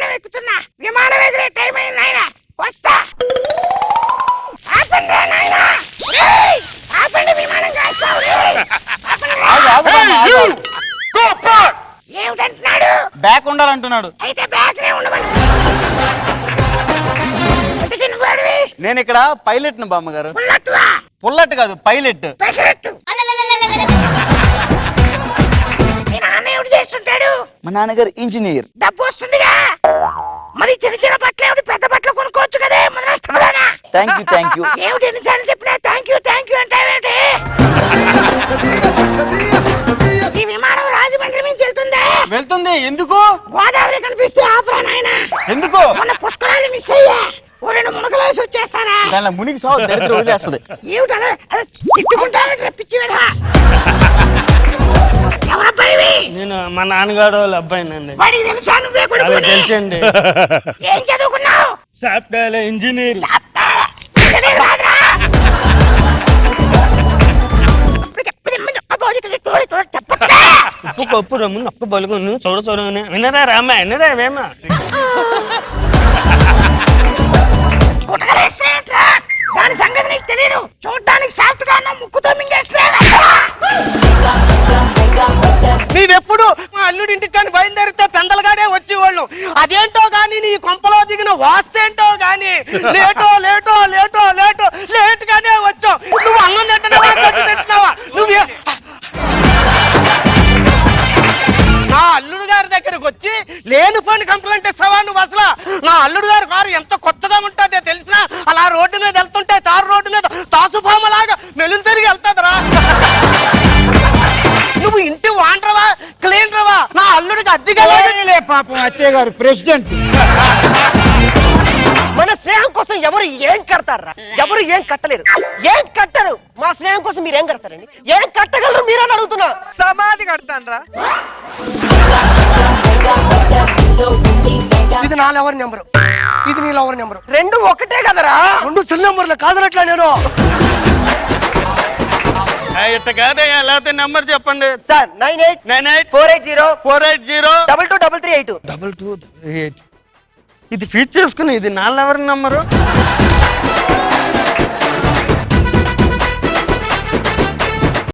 విమానం ఎక్కుతున్నా. విమానం ఎగిరే టైం అయింది నాయనా, వస్తా. ఆపండి నాయనా, ఆపండి, విమానం కాస్తావు. ఏమిటంటున్నాడు? బ్యాక్ ఉండాలంటున్నాడు. అయితే బ్యాక్ నే ఉండమని. నేను ఇక్కడ పైలట్ ను బామ్మగారు. పుల్లట్టువా? పుల్లట్ కాదు, పైలట్. పెసరట్టు. మీ నాన్న ఏమిటి చేస్తుంటాడు? మా నాన్నగారు ఇంజనీర్. డబ్బు వస్తుందిగా, మరి చిన్న చిన్న బట్టలు ఏమిటి, పెద్ద బట్టలు కొనుక్కోవచ్చు కదే. మన నష్టపదానా? Thank you. ఏమిటి ఎన్నిసార్లు చెప్పినా థ్యాంక్ యూ అంటావేంటి? ఈ విమానం రాజమండ్రి నుంచి వెళ్తుంది. ఎందుకు? గోదావరి కనిపిస్తే ఆపరా నాయనా. ఎందుకు? మన పుష్కరాలు మిస్ అయ్యా. ఓ 2 మునకలేసి వచ్చేస్తారా? దానిలో మునిగి సాగు దరిద్రం వదిలేస్తుంది. ఏమిటి అలా తిట్టుకుంటావేంటి పిచ్చి మీద? ఎవరబ్బాయివి? నేను మా నాన్నగారు వాళ్ళ అబ్బాయినండి. వాడికి తెలుసా నువ్వే కూడా? తెలుసండి. ఏం చదువుకున్నావు? Software engineer. ఉప్పు కప్పు రమ్ము నొక్క బలుగును చూడని వినరా రామా, వినరా వేమా. దాని సంగతి నీకు తెలియదు. చూడడానికి సాఫ్ట్ గా ఉన్న ముక్కుతో మింగేస్తున్నా. నీవెప్పుడు మా అల్లుడి ఇంటికి కానీ బయలుదేరితే పెందలుగానే వచ్చేవాళ్ళు. అదేంటో గానీ నీ కొంపలో దిగిన వాస్తేంటో గానీ లేట్ గానే వచ్చావు. నువ్వు అన్నం తింటున్నావా? నువ్వే నా అల్లుడు గారి దగ్గరకు వచ్చి లేనిపోని కంప్లైంట్ ఇస్తావా నువ్వు? అసలు నా అల్లుడు గారి కారు ఎంత కొత్తగా ఉంటుందో తెలిసినా అలా రోడ్డు మీద వెళ్తుంటే తారు రోడ్డు మీద తాసుభామలాగా మెలులు తిరిగి వెళ్తాదరా. నువ్వు ఇంటి వాండ్రవా క్లీనర్వా? నా అల్లుడికి అద్దెగా పాపం అత్తయ్య గారు ప్రెసిడెంట్. మన స్నేహం కోసం ఎవరు ఏం కడతారా? ఎవరు ఏం కట్టలేరు, ఏం కట్టరు. మా స్నేహం కోసం మీరు ఏం కడతారండి? ఏం కట్టగలరు మీరని అడుగుతున్నా. సమాధి కడతాన్రా. ఇది నా లవర్ నెంబరు, ఇది నీ లవర్ నెంబరు. 2 ఒకటే కదరా? 2 సెల్ నెంబర్లు కాదనట్లా నేను. ఇట్ట కాదయ్యా, లేకపోతే నెంబర్ చెప్పండి సార్. 98480480223338. 2238. ఇది ఫీడ్ చేసుకుని ఇది నా లవర్ నెంబరు.